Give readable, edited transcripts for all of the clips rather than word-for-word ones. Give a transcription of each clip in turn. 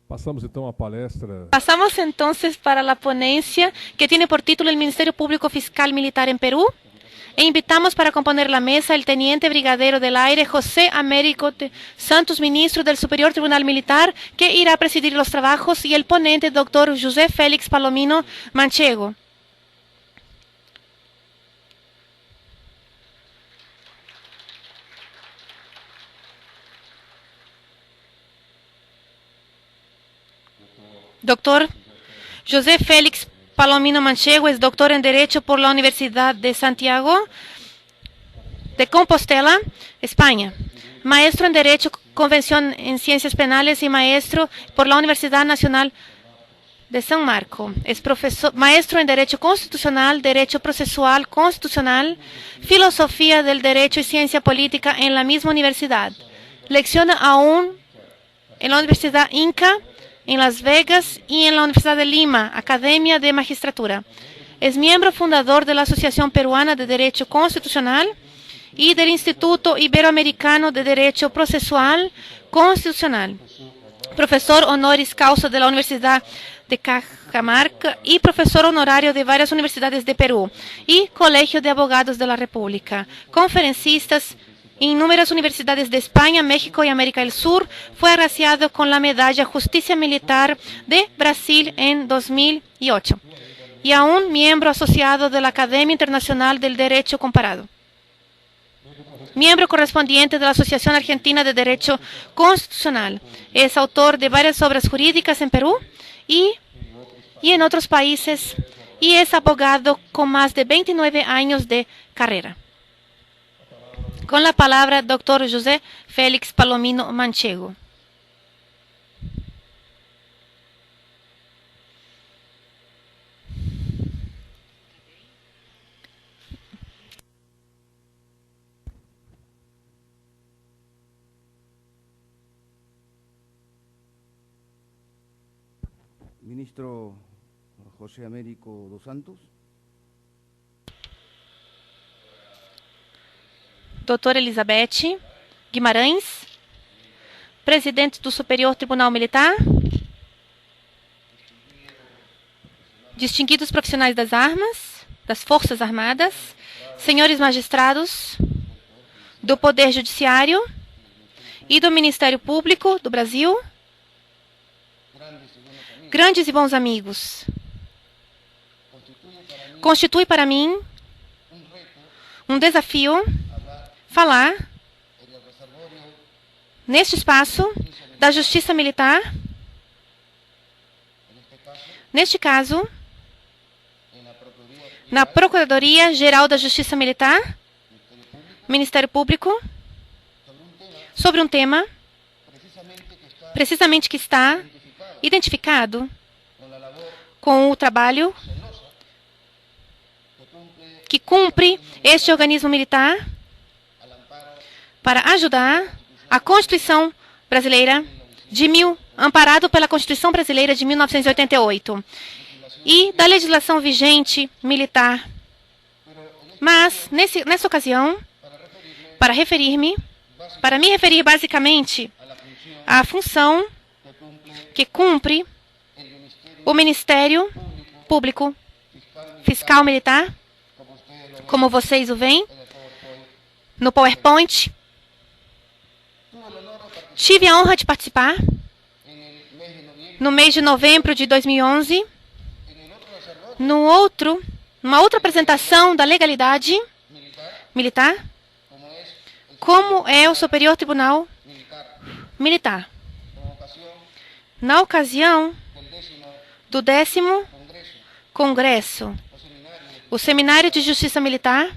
Pasamos então a palestra. Pasamos entonces para la ponencia que tiene por título el Ministerio Público Fiscal Militar en Perú. E invitamos para componer la mesa el Teniente Brigadero del Aire José Américo Santos, ministro del Superior Tribunal Militar, que irá a presidir los trabajos, y el ponente, doctor José Félix Palomino Manchego. Doctor José Félix Palomino Manchego es doctor en Derecho por la Universidad de Santiago de Compostela, España. Maestro en Derecho, Convención en Ciencias Penales y maestro por la Universidad Nacional de San Marco. Es maestro en Derecho Constitucional, Derecho Procesual Constitucional, Filosofía del Derecho y Ciencia Política en la misma universidad. Lecciona aún en la Universidad Inca, en Las Vegas y en la Universidad de Lima, Academia de Magistratura. Es miembro fundador de la Asociación Peruana de Derecho Constitucional y del Instituto Iberoamericano de Derecho Procesual Constitucional. Profesor honoris causa de la Universidad de Cajamarca y profesor honorario de varias universidades de Perú y Colegio de Abogados de la República. Conferencistas en numerosas universidades de España, México y América del Sur. Fue agraciado con la Medalla Justicia Militar de Brasil en 2008. Y aún miembro asociado de la Academia Internacional del Derecho Comparado. Miembro correspondiente de la Asociación Argentina de Derecho Constitucional. Es autor de varias obras jurídicas en Perú y en otros países. Y es abogado con más de 29 años de carrera. Con la palabra, doctor José Félix Palomino Manchego. Ministro José Américo dos Santos. Doutora Elizabeth Guimarães, presidente do Superior Tribunal Militar, distinguidos profissionais das armas, das Forças Armadas, senhores magistrados do Poder Judiciário e do Ministério Público do Brasil, grandes e bons amigos, constitui para mim um desafio falar neste espaço da Justiça Militar, neste caso, na Procuradoria-Geral da Justiça Militar, Ministério Público, sobre um tema precisamente que está identificado com o trabalho que cumpre este organismo militar para ajudar a Constituição Brasileira amparado pela Constituição Brasileira de 1988 e da legislação vigente militar. Mas, nessa ocasião, para me referir basicamente à função que cumpre o Ministério Público Fiscal Militar, como vocês o veem no PowerPoint. Tive a honra de participar no mês de novembro de 2011, numa outra apresentação da legalidade militar, como é o Superior Tribunal Militar. Na ocasião do 10º Congresso, o Seminário de Justiça Militar,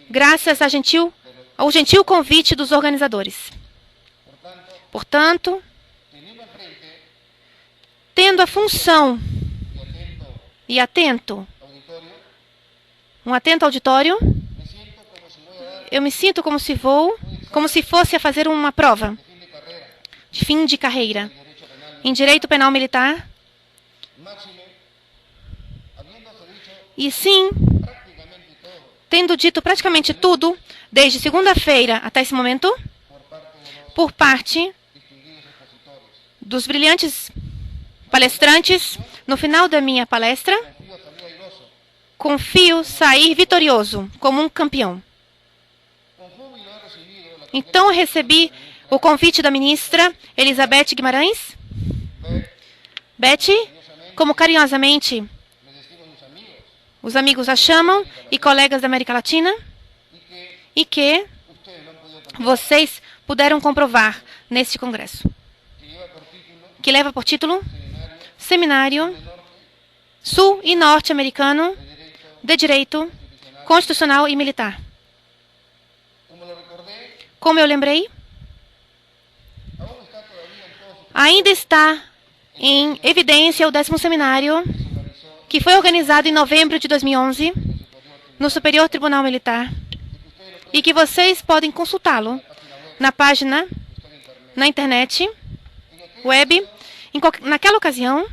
graças ao gentil convite dos organizadores. Portanto, tendo a função e um atento auditório, eu me sinto como se fosse a fazer uma prova de fim de carreira em Direito Penal Militar. E sim, tendo dito praticamente tudo, desde segunda-feira até esse momento, por parte dos brilhantes palestrantes, no final da minha palestra, confio sair vitorioso, como um campeão. Então, eu recebi o convite da ministra Elizabeth Guimarães. Betty, como carinhosamente os amigos a chamam, e colegas da América Latina, e que vocês puderam comprovar neste congresso, que leva por título Seminário Sul e Norte-Americano de Direito Constitucional e Militar. Como eu lembrei, ainda está em evidência o 10º seminário, que foi organizado em novembro de 2011 no Superior Tribunal Militar, e que vocês podem consultá-lo na página, na internet, web. Naquela ocasião,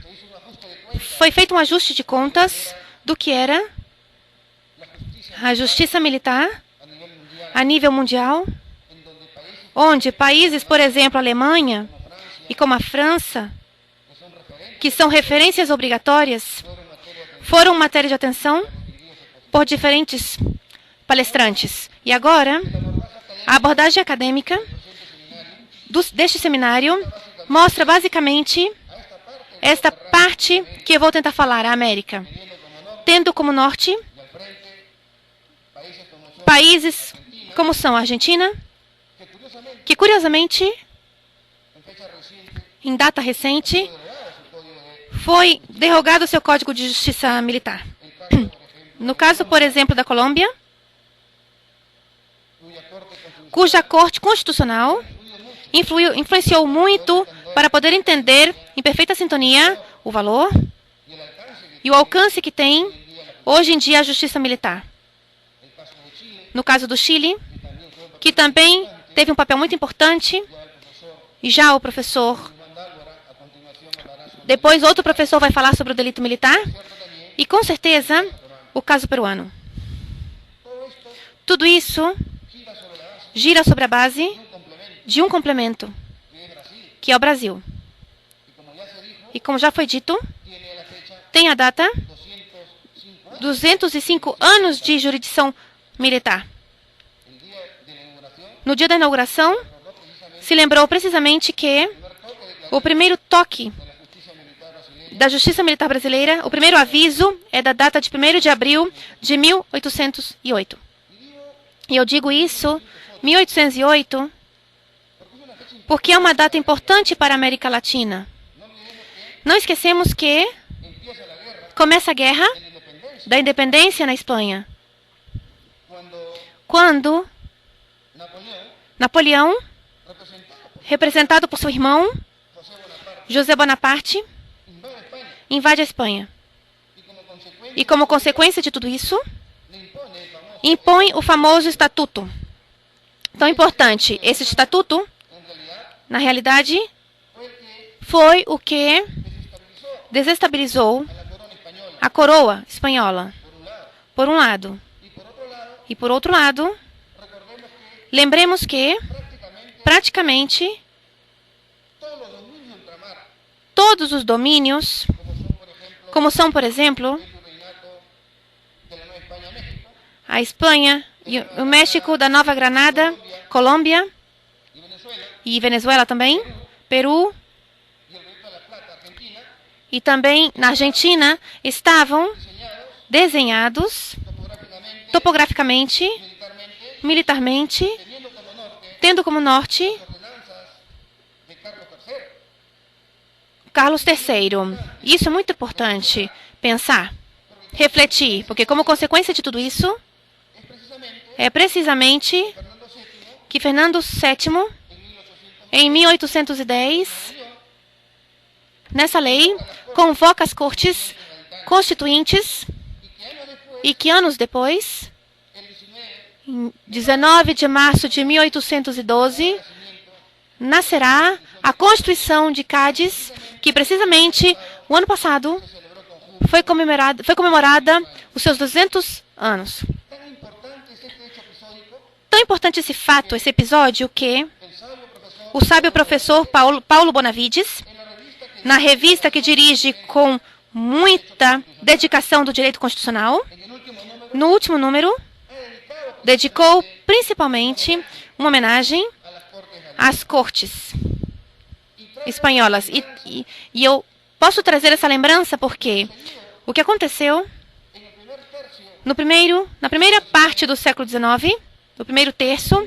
foi feito um ajuste de contas do que era a justiça militar a nível mundial, onde países, por exemplo, a Alemanha e como a França, que são referências obrigatórias, foram matéria de atenção por diferentes palestrantes. E agora, a abordagem acadêmica deste seminário mostra basicamente esta parte que eu vou tentar falar, a América, tendo como norte países como são a Argentina, que curiosamente, em data recente, foi derrogado seu Código de Justiça Militar. No caso, por exemplo, da Colômbia, cuja Corte Constitucional influenciou muito para poder entender, em perfeita sintonia, o valor e o alcance que tem, hoje em dia, a justiça militar. No caso do Chile, que também teve um papel muito importante, e já o professor... Depois, outro professor vai falar sobre o delito militar, e, com certeza, o caso peruano. Tudo isso gira sobre a base de um complemento, que é o Brasil. E, como já foi dito, tem a data 205 anos de jurisdição militar. No dia da inauguração, se lembrou precisamente que o primeiro toque da Justiça Militar Brasileira, o primeiro aviso é da data de 1º de abril de 1808. E eu digo isso, 1808, porque é uma data importante para a América Latina. Não esquecemos que começa a Guerra da Independência na Espanha, quando Napoleão, representado por seu irmão, José Bonaparte, invade a Espanha. E, como consequência de tudo isso, impõe o famoso Estatuto. Tão importante, esse Estatuto, na realidade, foi o que desestabilizou a coroa espanhola, por um lado. E, por outro lado, lembremos que, praticamente, todos os domínios, como são, por exemplo, a Espanha e o México da Nova Granada, Colômbia e Venezuela também, Peru e também na Argentina, estavam desenhados topograficamente, militarmente, tendo como norte Carlos III. Isso é muito importante pensar, refletir, porque como consequência de tudo isso, é precisamente que Fernando VII, em 1810, nessa lei, convoca as cortes constituintes e que anos depois, em 19 de março de 1812, nascerá a Constituição de Cádiz, que precisamente o ano passado foi comemorada os seus 200 anos. Tão importante esse fato, esse episódio, que o sábio professor Paulo Bonavides, na revista que dirige com muita dedicação do direito constitucional. No último número, dedicou principalmente uma homenagem às cortes espanholas. E eu posso trazer essa lembrança porque o que aconteceu na primeira parte do século XIX, no primeiro terço,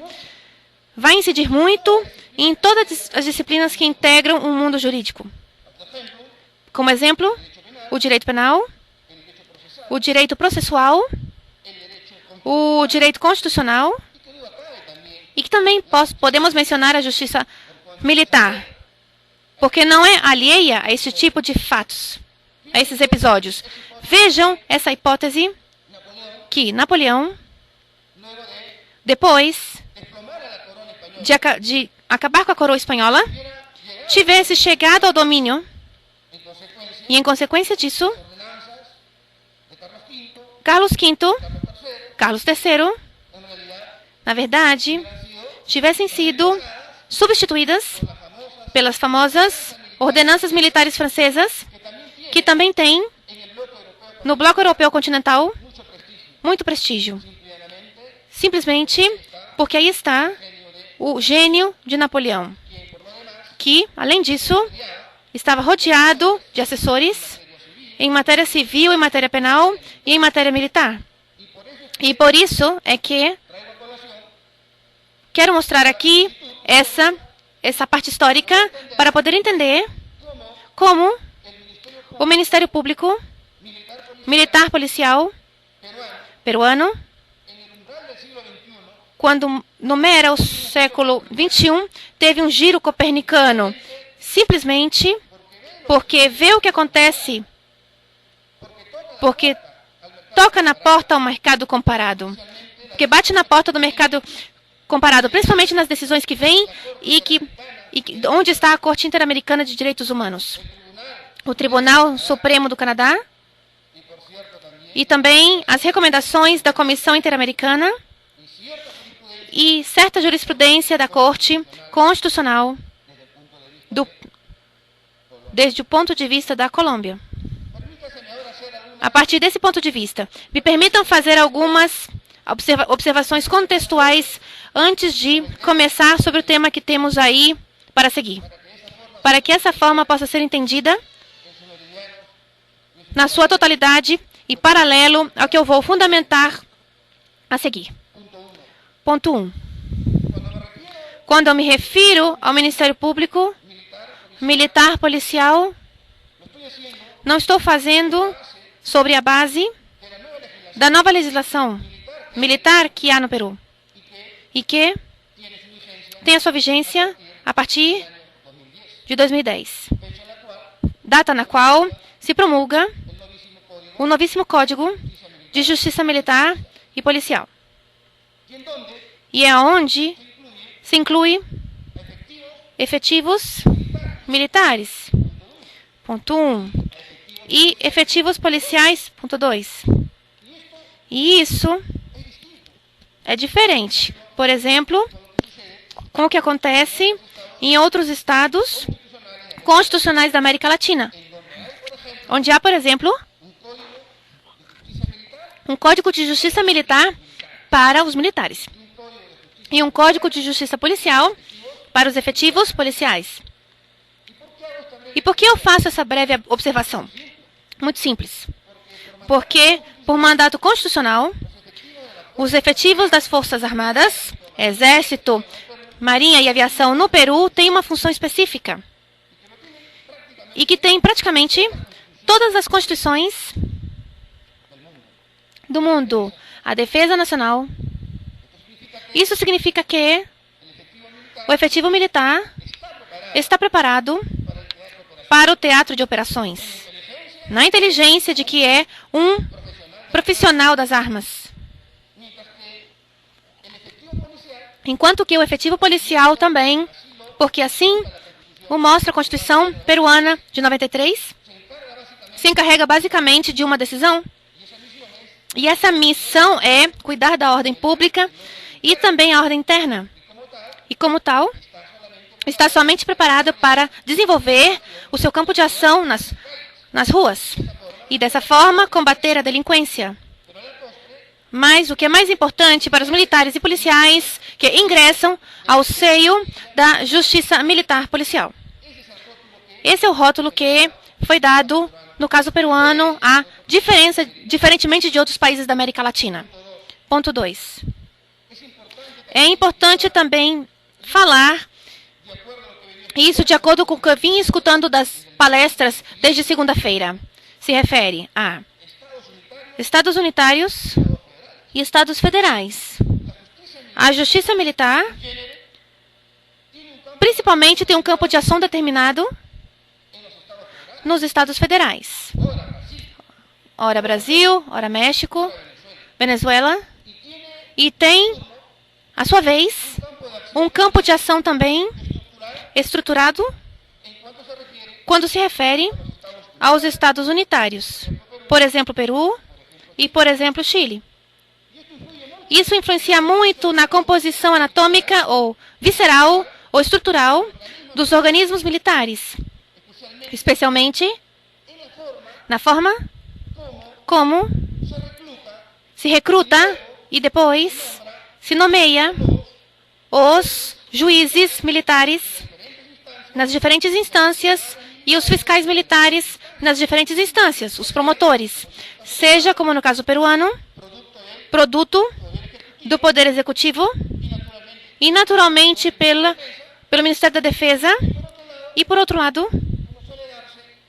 vai incidir muito em todas as disciplinas que integram o mundo jurídico. Como exemplo, o direito penal, o direito processual, o direito constitucional e que também podemos mencionar a justiça militar, porque não é alheia a esse tipo de fatos, a esses episódios. Vejam essa hipótese que Napoleão, depois de acabar com a coroa espanhola, tivesse chegado ao domínio e, em consequência disso, Carlos V, Carlos III, na verdade, tivessem sido substituídas pelas famosas ordenanças militares francesas, que também têm, no bloco europeu continental, muito prestígio. Simplesmente porque aí está o gênio de Napoleão, que, além disso, estava rodeado de assessores em matéria civil, em matéria penal e em matéria militar. E por isso é que quero mostrar aqui essa parte histórica para poder entender como o Ministério Público Militar Policial peruano, quando numera o século XXI, teve um giro copernicano, simplesmente porque vê o que acontece, porque toca na porta ao mercado comparado, porque bate na porta do mercado comparado, principalmente nas decisões que vêm onde está a Corte Interamericana de Direitos Humanos, o Tribunal Supremo do Canadá e também as recomendações da Comissão Interamericana e certa jurisprudência da Corte Constitucional desde o ponto de vista da Colômbia. A partir desse ponto de vista, me permitam fazer algumas observações contextuais antes de começar sobre o tema que temos aí para seguir, para que essa forma possa ser entendida na sua totalidade e paralelo ao que eu vou fundamentar a seguir. Ponto 1. Quando eu me refiro ao Ministério Público Militar Policial, não estou fazendo sobre a base da nova legislação militar que há no Peru e que tem a sua vigência a partir de 2010, data na qual se promulga o novíssimo Código de Justiça Militar e Policial. E é onde se inclui efetivos militares, ponto 1, e efetivos policiais, ponto 2. E isso é diferente, por exemplo, com o que acontece em outros estados constitucionais da América Latina, onde há, por exemplo, um Código de Justiça Militar para os militares e um Código de Justiça Policial para os efetivos policiais. E por que eu faço essa breve observação? Muito simples. Porque, por mandato constitucional, os efetivos das Forças Armadas, Exército, Marinha e Aviação no Peru têm uma função específica e que tem praticamente todas as constituições do mundo. A defesa nacional. Isso significa que o efetivo militar está preparado para o teatro de operações, na inteligência de que é um profissional das armas. Enquanto que o efetivo policial também, porque assim o mostra a Constituição peruana de 93, se encarrega basicamente de uma decisão. E essa missão é cuidar da ordem pública e também a ordem interna. E como tal, está somente preparado para desenvolver o seu campo de ação nas ruas e, dessa forma, combater a delinquência. Mas o que é mais importante para os militares e policiais que ingressam ao seio da Justiça Militar Policial. Esse é o rótulo que foi dado, no caso peruano, a diferença, diferentemente de outros países da América Latina. Ponto 2. É importante também falar, isso de acordo com o que eu vim escutando das palestras desde segunda-feira. Se refere a Estados unitários e Estados federais. A Justiça Militar, principalmente, tem um campo de ação determinado nos Estados federais. Ora Brasil, ora México, Venezuela. E tem, à sua vez, um campo de ação também estruturado quando se refere aos Estados unitários. Por exemplo, Peru e, por exemplo, Chile. Isso influencia muito na composição anatômica ou visceral ou estrutural dos organismos militares, especialmente na forma como se recruta e depois se nomeia os juízes militares nas diferentes instâncias e os fiscais militares nas diferentes instâncias, os promotores, seja, como no caso peruano, produto do Poder Executivo e, naturalmente, pelo Ministério da Defesa e, por outro lado,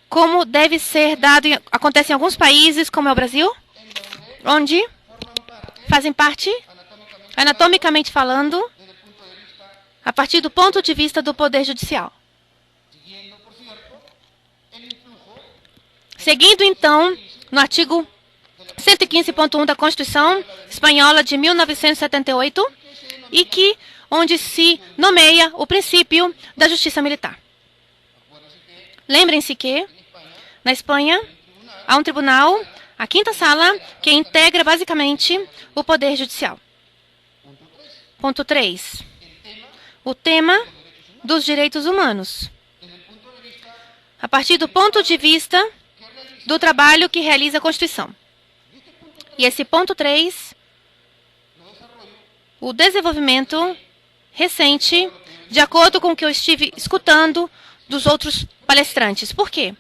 como deve ser dado, acontece em alguns países, como é o Brasil, onde fazem parte, anatomicamente falando, a partir do ponto de vista do Poder Judicial. Seguindo, então, no artigo 115.1 da Constituição Espanhola de 1978, e onde se nomeia o princípio da justiça militar. Lembrem-se que, na Espanha, há um tribunal, a quinta sala, que integra basicamente o Poder Judicial. Ponto 3. O tema dos direitos humanos. A partir do ponto de vista do trabalho que realiza a Constituição. E esse ponto 3, o desenvolvimento recente, de acordo com o que eu estive escutando dos outros palestrantes. Por quê?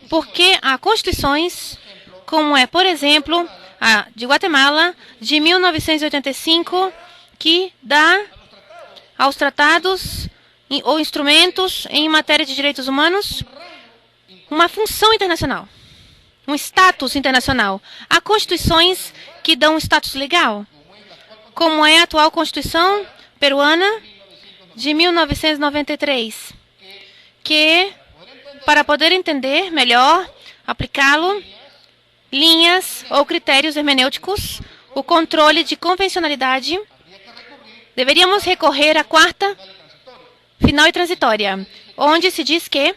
Porque há constituições, como é, por exemplo, a de Guatemala, de 1985, que dá aos tratados ou instrumentos em matéria de direitos humanos uma função internacional, um status internacional. Há constituições que dão um status legal, como é a atual Constituição peruana de 1993, que, para poder entender melhor, aplicá-lo, linhas ou critérios hermenêuticos, o controle de convencionalidade, deveríamos recorrer à quarta final e transitória, onde se diz que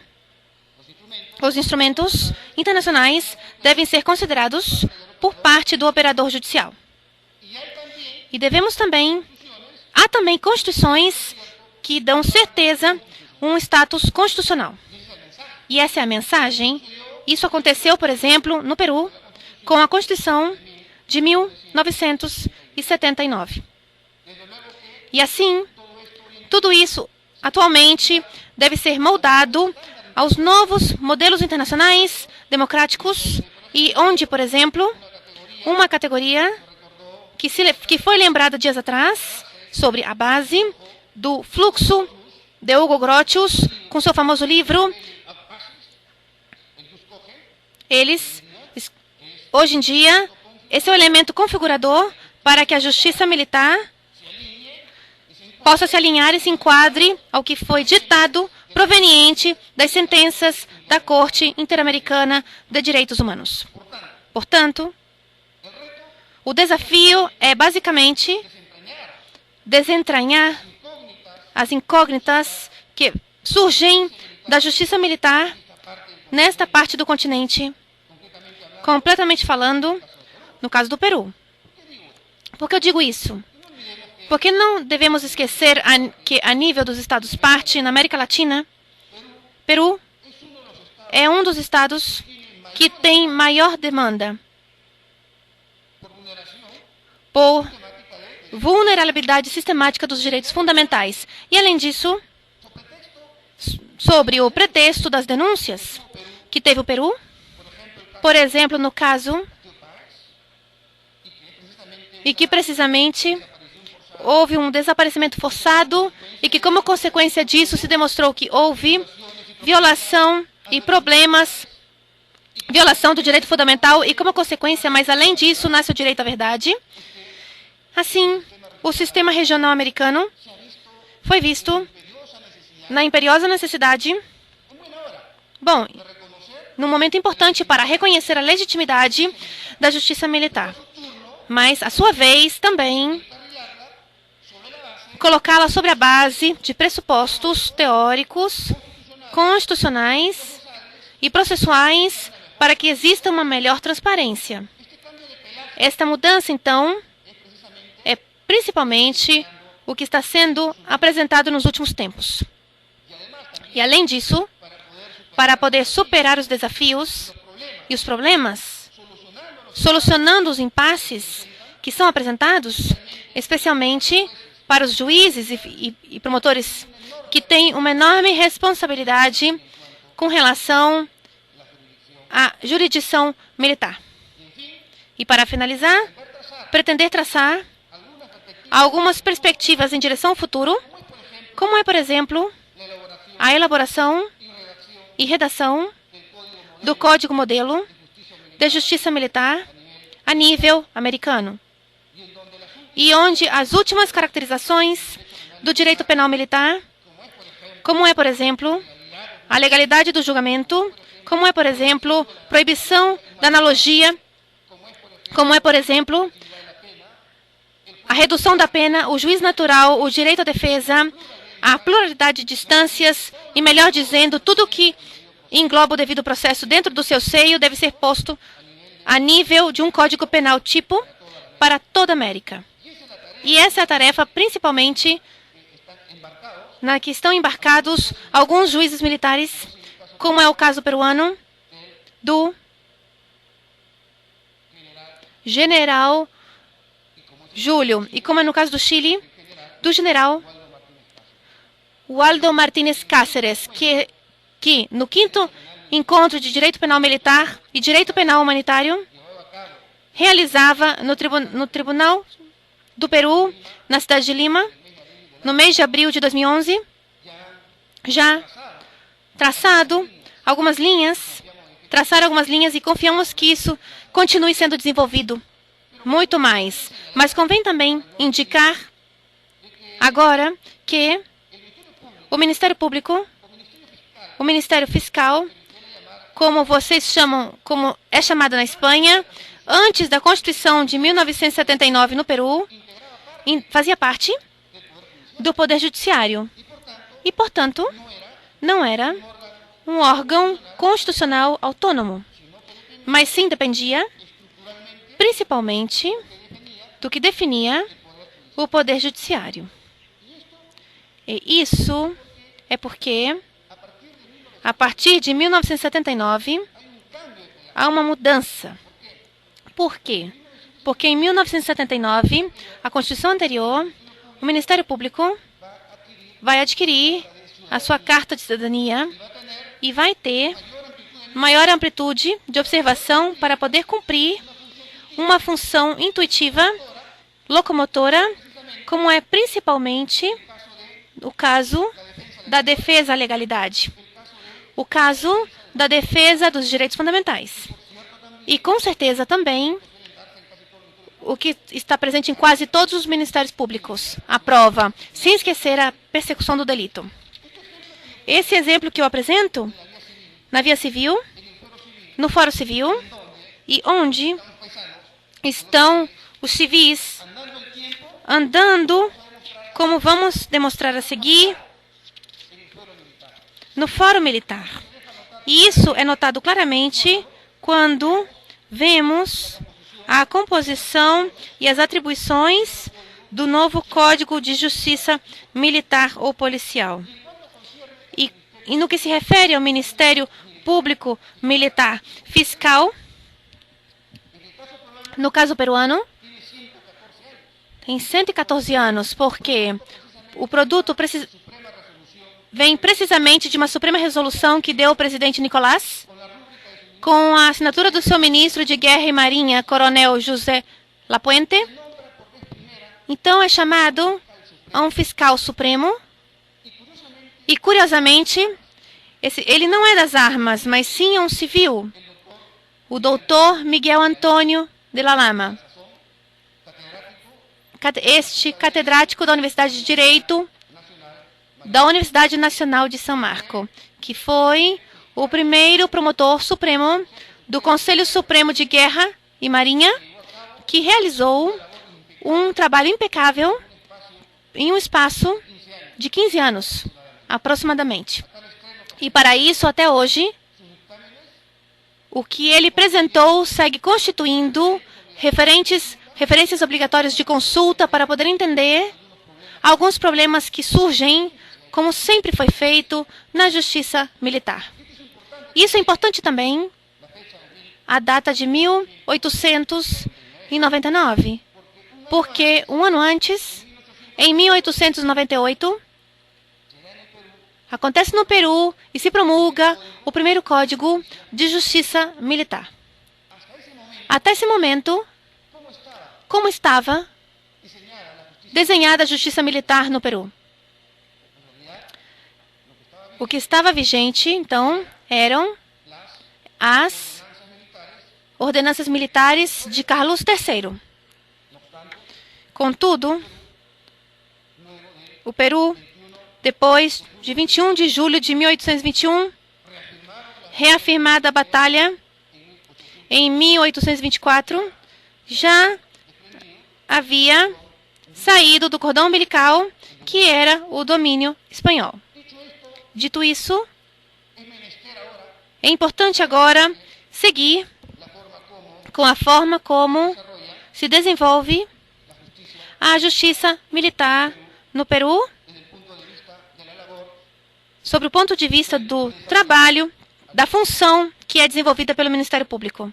os instrumentos internacionais devem ser considerados por parte do operador judicial. E há também constituições que dão certeza um status constitucional. E essa é a mensagem. Isso aconteceu, por exemplo, no Peru, com a Constituição de 1979. E assim, tudo isso, atualmente, deve ser moldado aos novos modelos internacionais democráticos e onde, por exemplo, uma categoria que foi lembrada dias atrás sobre a base do fluxo de Hugo Grotius, com seu famoso livro. Hoje em dia, esse é o elemento configurador para que a justiça militar possa se alinhar e se enquadre ao que foi ditado proveniente das sentenças da Corte Interamericana de Direitos Humanos. Portanto, o desafio é basicamente desentranhar as incógnitas que surgem da justiça militar nesta parte do continente, completamente falando, no caso do Peru. Por que eu digo isso? Porque não devemos esquecer que, a nível dos Estados-parte, na América Latina, Peru é um dos estados que tem maior demanda por vulnerabilidade sistemática dos direitos fundamentais. E, além disso, sobre o pretexto das denúncias que teve o Peru, por exemplo, no caso, e que precisamente houve um desaparecimento forçado e que, como consequência disso, se demonstrou que houve violação e problemas, violação do direito fundamental e, como consequência, mas além disso, nasce o direito à verdade. Assim, o sistema regional americano foi visto na imperiosa necessidade, num momento importante para reconhecer a legitimidade da justiça militar, mas, à sua vez, também colocá-la sobre a base de pressupostos teóricos, constitucionais e processuais para que exista uma melhor transparência. Esta mudança, então, é principalmente o que está sendo apresentado nos últimos tempos. E, além disso, para poder superar os desafios e os problemas, solucionando os impasses que são apresentados, especialmente para os juízes e promotores que têm uma enorme responsabilidade com relação à jurisdição militar. E, para finalizar, pretender traçar algumas perspectivas em direção ao futuro, como é, por exemplo, a elaboração e redação do Código Modelo de Justiça Militar a nível americano, e onde as últimas caracterizações do direito penal militar, como é, por exemplo, a legalidade do julgamento, como é, por exemplo, proibição da analogia, como é, por exemplo, a redução da pena, o juiz natural, o direito à defesa, a pluralidade de instâncias e, melhor dizendo, tudo que engloba o devido processo dentro do seu seio deve ser posto a nível de um código penal tipo para toda a América. E essa é a tarefa, principalmente, na que estão embarcados alguns juízes militares, como é o caso peruano do general Júlio, e como é no caso do Chile, do general Waldo Martínez Cáceres, que no 5º Encontro de Direito Penal Militar e Direito Penal Humanitário realizava no Tribunal do Peru, na cidade de Lima, no mês de abril de 2011, já traçaram algumas linhas e confiamos que isso continue sendo desenvolvido muito mais. Mas convém também indicar agora que o Ministério Público, o Ministério Fiscal, como vocês chamam, como é chamado na Espanha, antes da Constituição de 1979 no Peru, fazia parte do Poder Judiciário e, portanto, não era um órgão constitucional autônomo, mas sim dependia principalmente do que definia o Poder Judiciário. E isso é porque, a partir de 1979, há uma mudança. Por quê? Porque em 1979, a Constituição anterior, o Ministério Público vai adquirir a sua Carta de Cidadania e vai ter maior amplitude de observação para poder cumprir uma função intuitiva, locomotora, como é principalmente o caso da defesa à legalidade, o caso da defesa dos direitos fundamentais. E, com certeza, também o que está presente em quase todos os ministérios públicos, a prova, sem esquecer a persecução do delito. Esse exemplo que eu apresento, na via civil, no fórum civil, e onde estão os civis andando, como vamos demonstrar a seguir, no fórum militar. E isso é notado claramente quando vemos a composição e as atribuições do novo Código de Justiça Militar ou Policial. E no que se refere ao Ministério Público Militar Fiscal, no caso peruano, tem 114 anos, porque o produto vem precisamente de uma Suprema Resolução que deu o presidente Nicolás, com a assinatura do seu ministro de Guerra e Marinha, Coronel José Lapuente. Então, é chamado a um fiscal supremo. E, curiosamente, ele não é das armas, mas sim é um civil. O doutor Miguel Antônio de la Lama. Este catedrático da Universidade de Direito da Universidade Nacional de São Marco, que foi o primeiro promotor supremo do Conselho Supremo de Guerra e Marinha, que realizou um trabalho impecável em um espaço de 15 anos, aproximadamente. E para isso, até hoje, o que ele apresentou segue constituindo referências obrigatórias de consulta para poder entender alguns problemas que surgem, como sempre foi feito na justiça militar. Isso é importante também, a data de 1899, porque um ano antes, em 1898, acontece no Peru e se promulga o primeiro Código de Justiça Militar. Até esse momento, como estava desenhada a justiça militar no Peru? O que estava vigente, então, eram as ordenanças militares de Carlos III. Contudo, o Peru, depois de 21 de julho de 1821, reafirmada a batalha em 1824, já havia saído do cordão umbilical, que era o domínio espanhol. Dito isso, é importante agora seguir com a forma como se desenvolve a justiça militar no Peru, sob o ponto de vista do trabalho, da função que é desenvolvida pelo Ministério Público.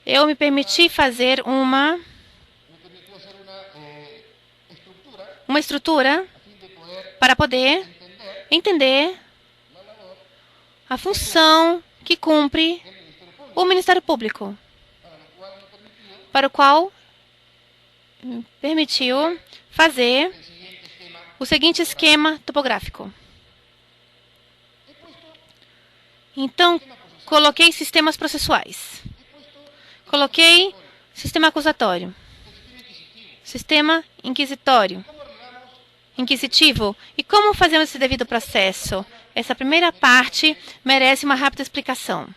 Eu me permiti fazer uma estrutura para poder entender a função que cumpre o Ministério Público, para o qual permitiu fazer o seguinte esquema topográfico. Então, coloquei sistemas processuais. Coloquei sistema acusatório, sistema inquisitivo. E como fazemos esse devido processo? Essa primeira parte merece uma rápida explicação.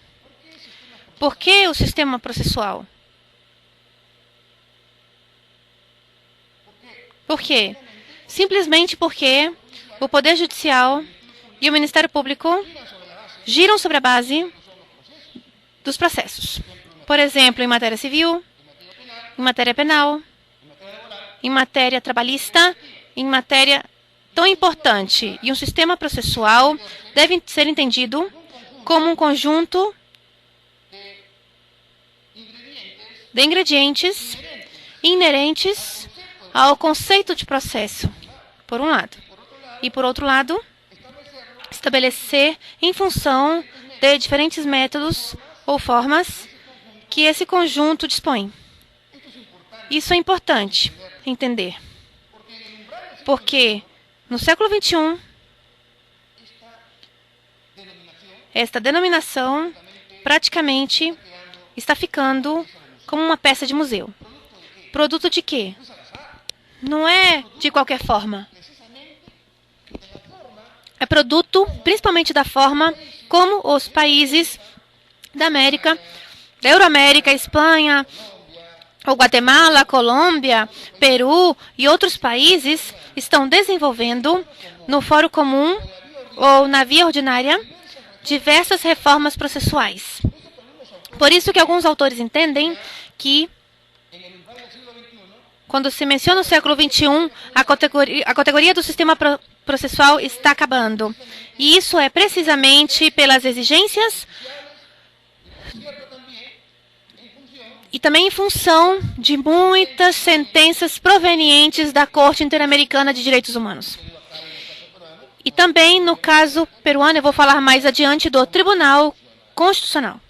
Por que o sistema processual? Por quê? Simplesmente porque o Poder Judicial e o Ministério Público giram sobre a base dos processos. Por exemplo, em matéria civil, em matéria penal, em matéria trabalhista, em matéria tão importante. E um sistema processual deve ser entendido como um conjunto de ingredientes inerentes ao conceito de processo, por um lado. E, por outro lado, estabelecer em função de diferentes métodos ou formas que esse conjunto dispõe. Isso é importante entender. Porque no século XXI, esta denominação praticamente está ficando como uma peça de museu. Produto de quê? Não é de qualquer forma. É produto principalmente da forma como os países da América, da Euroamérica, Espanha, ou Guatemala, Colômbia, Peru e outros países estão desenvolvendo no Fórum Comum ou na via ordinária diversas reformas processuais. Por isso que alguns autores entendem que, quando se menciona o século XXI, a categoria do sistema processual está acabando. E isso é precisamente pelas exigências e também em função de muitas sentenças provenientes da Corte Interamericana de Direitos Humanos. E também, no caso peruano, eu vou falar mais adiante do Tribunal Constitucional.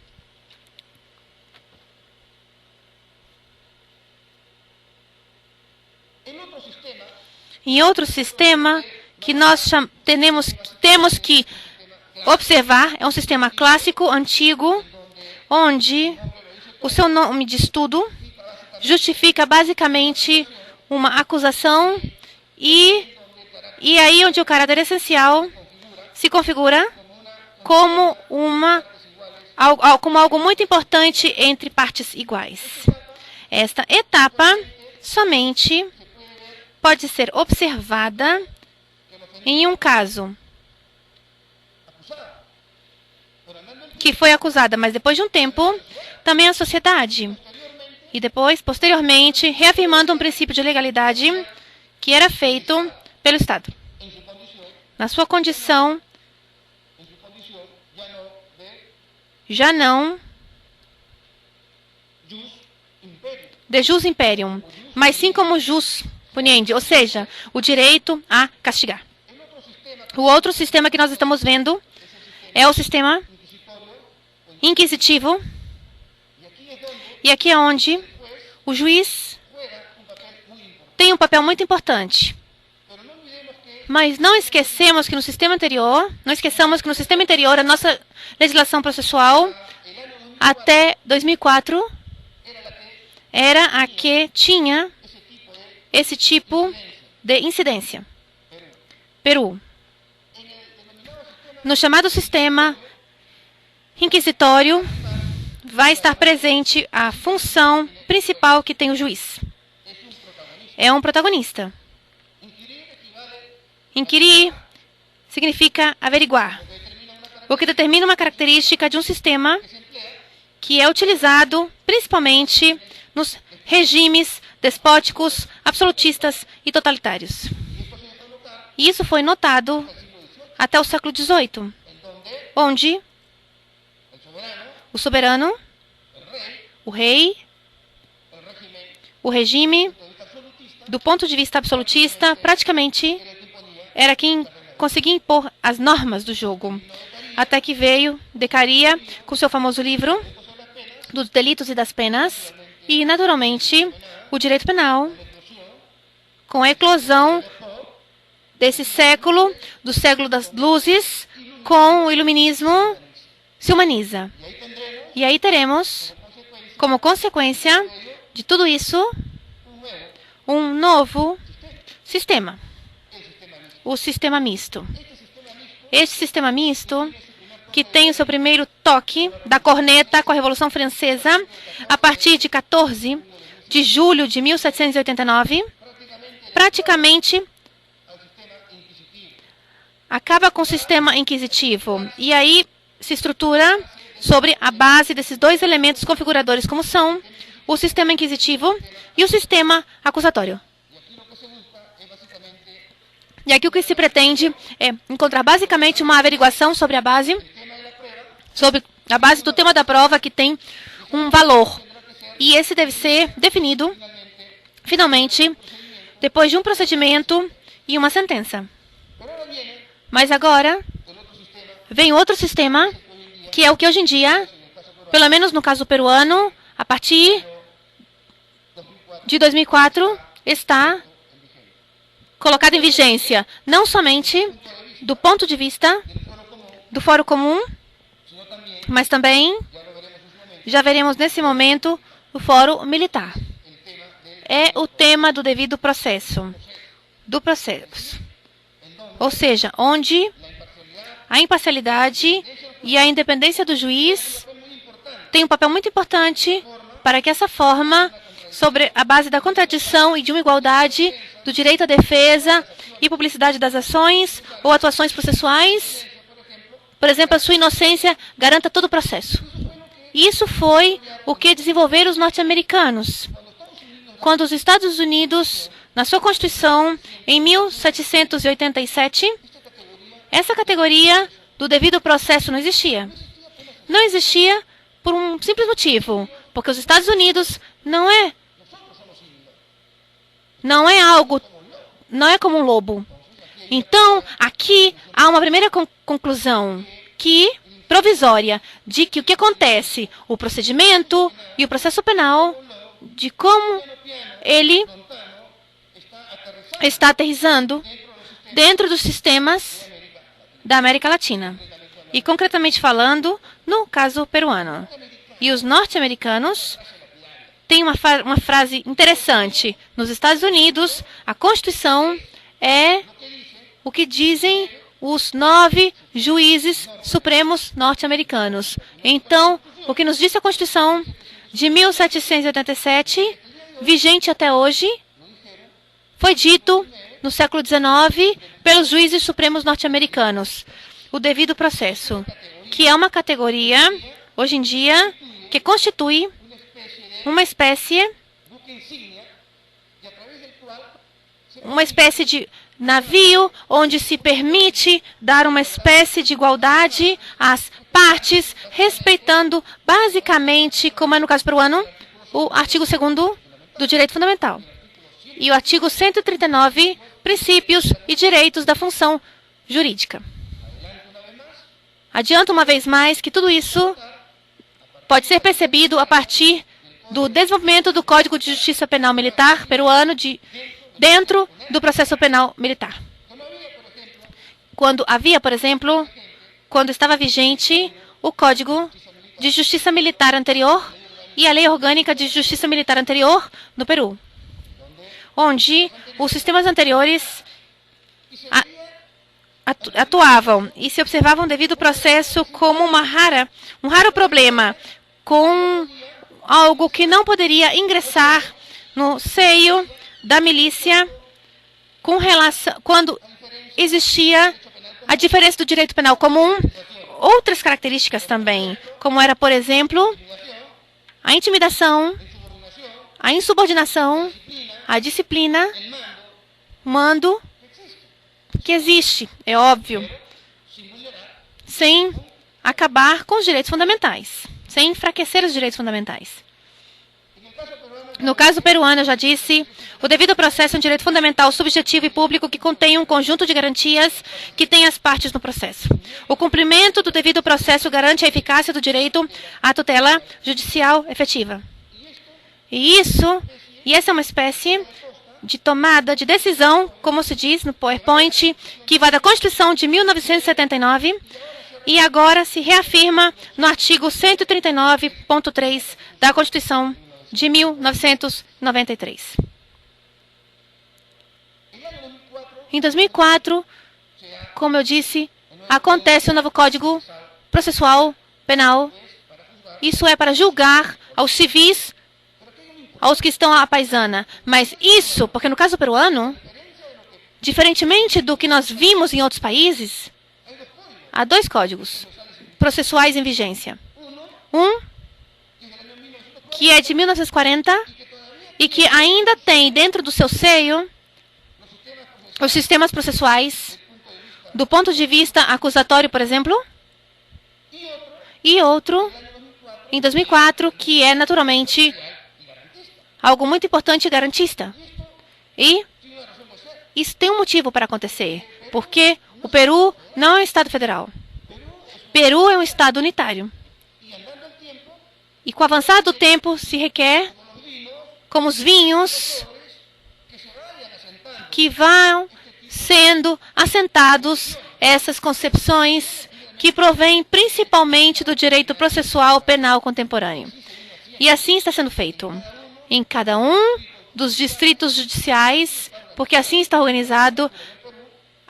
Em outro sistema que nós temos que observar, é um sistema clássico, antigo, onde o seu nome de estudo justifica basicamente uma acusação e aí onde o caráter essencial se configura como algo muito importante entre partes iguais. Esta etapa somente pode ser observada em um caso que foi acusada, mas depois de um tempo, também a sociedade. E depois, posteriormente, reafirmando um princípio de legalidade que era feito pelo Estado. Na sua condição, já não de jus imperium, mas sim como jus puniendi, ou seja, o direito a castigar. O outro sistema que nós estamos vendo é o sistema inquisitivo. E aqui é onde o juiz tem um papel muito importante. Mas não esqueçamos que no sistema anterior, a nossa legislação processual até 2004 era a que tinha esse tipo de incidência. Peru. No chamado sistema inquisitório, vai estar presente a função principal que tem o juiz. É um protagonista. Inquirir significa averiguar, o que determina uma característica de um sistema que é utilizado principalmente nos regimes despóticos, absolutistas e totalitários. E isso foi notado até o século XVIII, onde o soberano, o rei, o regime, do ponto de vista absolutista, praticamente era quem conseguia impor as normas do jogo. Até que veio Beccaria com seu famoso livro dos delitos e das penas e, naturalmente, o direito penal, com a eclosão desse século, do século das luzes, com o iluminismo, se humaniza. E aí teremos, como consequência de tudo isso, um novo sistema, o sistema misto. Este sistema misto, que tem o seu primeiro toque da corneta com a Revolução Francesa, a partir de 14 de julho de 1789, praticamente acaba com o sistema inquisitivo. E aí se estrutura sobre a base desses dois elementos configuradores, como são o sistema inquisitivo e o sistema acusatório. E aqui o que se pretende é encontrar basicamente uma averiguação sobre a base do tema da prova que tem um valor. E esse deve ser definido, finalmente, depois de um procedimento e uma sentença. Mas agora vem outro sistema, que é o que hoje em dia, pelo menos no caso peruano, a partir de 2004, está colocado em vigência, não somente do ponto de vista do Fórum Comum, mas também, já veremos nesse momento, o Fórum Militar. É o tema do devido processo, Ou seja, onde a imparcialidade e a independência do juiz tem um papel muito importante para que essa forma, sobre a base da contradição e de uma igualdade do direito à defesa e publicidade das ações ou atuações processuais, por exemplo, a sua inocência garanta todo o processo. Isso foi o que desenvolveram os norte-americanos. Quando os Estados Unidos, na sua Constituição, em 1787, essa categoria do devido processo não existia. Não existia por um simples motivo, porque os Estados Unidos não é como um lobo. Então, aqui há uma primeira conclusão provisória de que o que acontece, o procedimento e o processo penal, de como ele está aterrissando dentro dos sistemas da América Latina. E, concretamente falando, no caso peruano. E os norte-americanos têm uma frase interessante. Nos Estados Unidos, a Constituição é o que dizem os 9 juízes supremos norte-americanos. Então, o que nos diz a Constituição de 1787, vigente até hoje, foi dito no século XIX pelos juízes supremos norte-americanos. O devido processo, que é uma categoria, hoje em dia, que constitui uma espécie de navio onde se permite dar uma espécie de igualdade às partes, respeitando basicamente, como é no caso peruano, o artigo 2º do direito fundamental e o artigo 139, princípios e direitos da função jurídica. Adianto uma vez mais que tudo isso pode ser percebido a partir do desenvolvimento do Código de Justiça Penal Militar peruano dentro do processo penal militar. Quando havia, por exemplo, quando estava vigente o Código de Justiça Militar anterior e a Lei Orgânica de Justiça Militar anterior no Peru, onde os sistemas anteriores atuavam e se observavam devido processo como um raro problema, com algo que não poderia ingressar no seio da milícia quando existia a diferença do direito penal comum, outras características também, como era, por exemplo, a intimidação, a insubordinação, a disciplina, mando, que existe, é óbvio, sem acabar com os direitos fundamentais, sem enfraquecer os direitos fundamentais. No caso peruano, eu já disse, o devido processo é um direito fundamental, subjetivo e público que contém um conjunto de garantias que tem as partes no processo. O cumprimento do devido processo garante a eficácia do direito à tutela judicial efetiva. E essa é uma espécie de tomada de decisão, como se diz no PowerPoint, que vai da Constituição de 1979 e agora se reafirma no artigo 139.3 da Constituição de 1993. Em 2004, como eu disse, acontece o novo Código Processual Penal. Isso é para julgar aos civis, aos que estão à paisana. Mas isso, porque no caso peruano, diferentemente do que nós vimos em outros países, há 2 códigos processuais em vigência. Um, que é de 1940 e que ainda tem dentro do seu seio os sistemas processuais do ponto de vista acusatório, por exemplo, e outro, em 2004, que é naturalmente algo muito importante e garantista. E isso tem um motivo para acontecer, porque o Peru não é um Estado federal. Peru é um Estado unitário. E com o avançar do tempo se requer, como os vinhos, que vão sendo assentados essas concepções que provêm principalmente do direito processual penal contemporâneo. E assim está sendo feito em cada um dos distritos judiciais, porque assim está organizado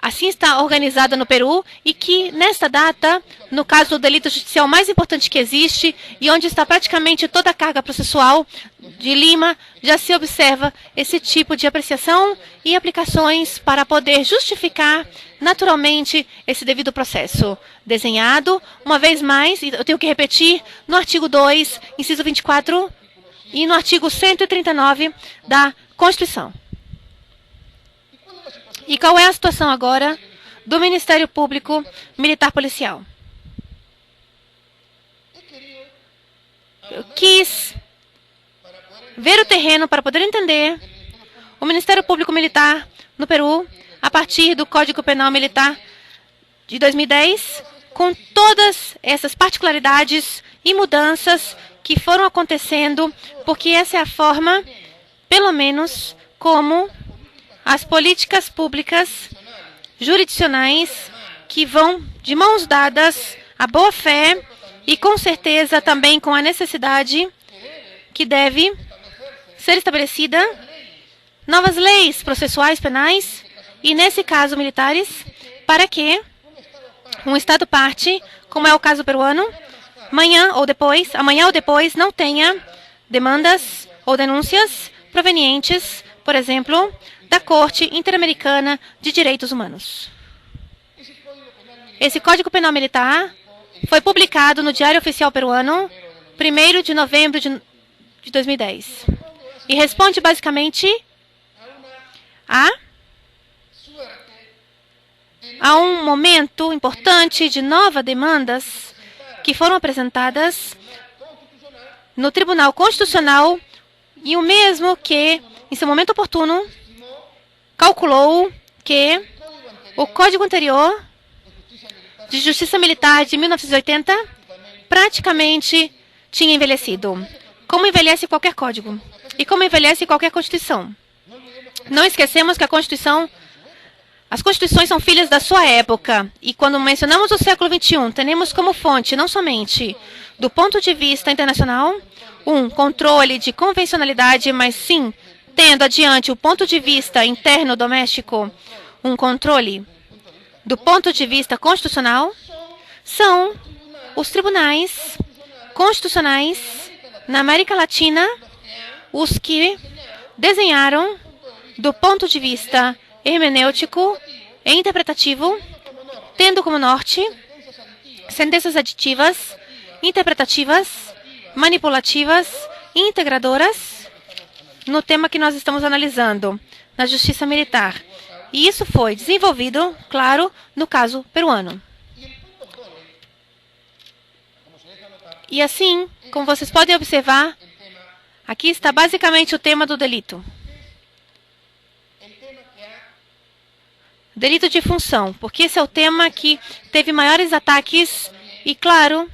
assim está organizada no Peru e que, nesta data, no caso do delito judicial mais importante que existe e onde está praticamente toda a carga processual de Lima, já se observa esse tipo de apreciação e aplicações para poder justificar naturalmente esse devido processo. Desenhado, uma vez mais, e eu tenho que repetir, no artigo 2, inciso 24 e no artigo 139 da Constituição. E qual é a situação agora do Ministério Público Militar Policial? Eu quis ver o terreno para poder entender o Ministério Público Militar no Peru, a partir do Código Penal Militar de 2010, com todas essas particularidades e mudanças que foram acontecendo, porque essa é a forma, pelo menos, como as políticas públicas jurisdicionais que vão de mãos dadas à boa-fé e, com certeza, também com a necessidade que deve ser estabelecida novas leis processuais penais e, nesse caso, militares, para que um Estado parte, como é o caso peruano, amanhã ou depois, não tenha demandas ou denúncias provenientes, por exemplo, da Corte Interamericana de Direitos Humanos. Esse Código Penal Militar foi publicado no Diário Oficial Peruano, 1º de novembro de 2010. E responde basicamente a um momento importante de novas demandas que foram apresentadas no Tribunal Constitucional e o mesmo que, em seu momento oportuno, calculou que o Código anterior de Justiça Militar de 1980 praticamente tinha envelhecido. Como envelhece qualquer código e como envelhece qualquer Constituição. Não esquecemos que as Constituições são filhas da sua época. E quando mencionamos o século XXI, temos como fonte, não somente do ponto de vista internacional, um controle de convencionalidade, mas sim tendo adiante o ponto de vista interno doméstico, um controle do ponto de vista constitucional, são os tribunais constitucionais na América Latina os que desenharam do ponto de vista hermenêutico e interpretativo, tendo como norte sentenças aditivas, interpretativas, manipulativas e integradoras no tema que nós estamos analisando, na justiça militar. E isso foi desenvolvido, claro, no caso peruano. E assim, como vocês podem observar, aqui está basicamente o tema do delito. Delito de função, porque esse é o tema que teve maiores ataques e, claro,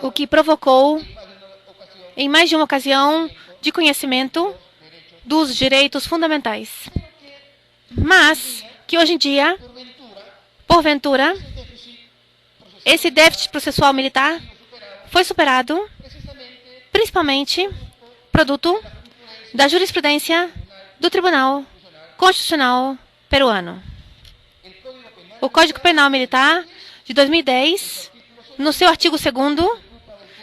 o que provocou, em mais de uma ocasião, de conhecimento dos direitos fundamentais. Mas que hoje em dia, porventura, esse déficit processual militar foi superado, principalmente produto da jurisprudência do Tribunal Constitucional peruano. O Código Penal Militar de 2010, no seu artigo 2º,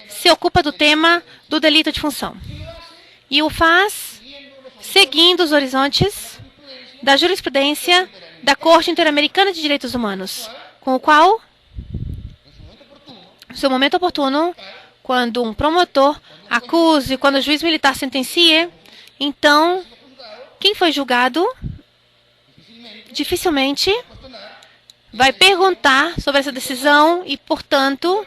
se ocupa do tema do delito de função. E o faz seguindo os horizontes da jurisprudência da Corte Interamericana de Direitos Humanos, com o qual, no seu momento oportuno, quando um promotor acuse, quando o juiz militar sentencie, então, quem foi julgado dificilmente vai perguntar sobre essa decisão e, portanto,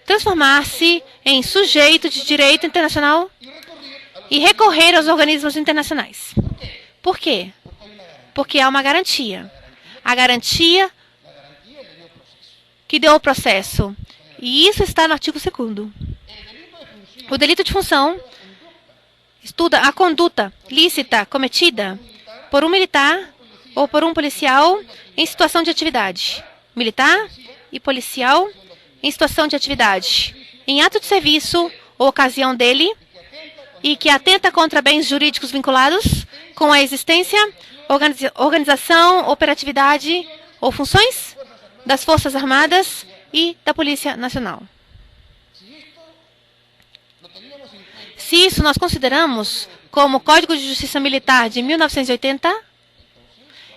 transformar-se em sujeito de direito internacional e recorrer aos organismos internacionais. Por quê? Porque há uma garantia. A garantia que deu o processo. E isso está no artigo 2º. O delito de função estuda a conduta lícita cometida por um militar ou por um policial em situação de atividade. Militar e policial em situação de atividade. Em ato de serviço ou ocasião dele, e que atenta contra bens jurídicos vinculados com a existência organização, operatividade ou funções das Forças Armadas e da Polícia Nacional. Se isso nós consideramos como Código de Justiça Militar de 1980,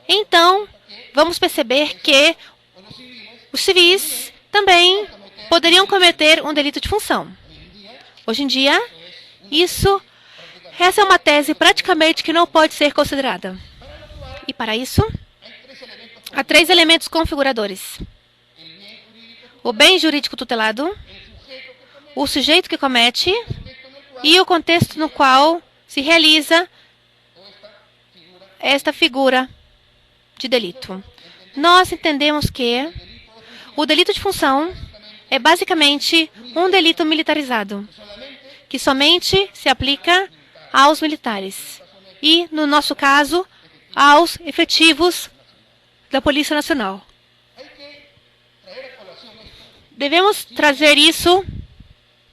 então vamos perceber que os civis também poderiam cometer um delito de função. Hoje em dia, essa é uma tese praticamente que não pode ser considerada. E para isso, há 3 elementos configuradores: o bem jurídico tutelado, o sujeito que comete e o contexto no qual se realiza esta figura de delito. Nós entendemos que o delito de função é basicamente um delito militarizado, que somente se aplica aos militares e, no nosso caso, aos efetivos da Polícia Nacional. Devemos trazer isso,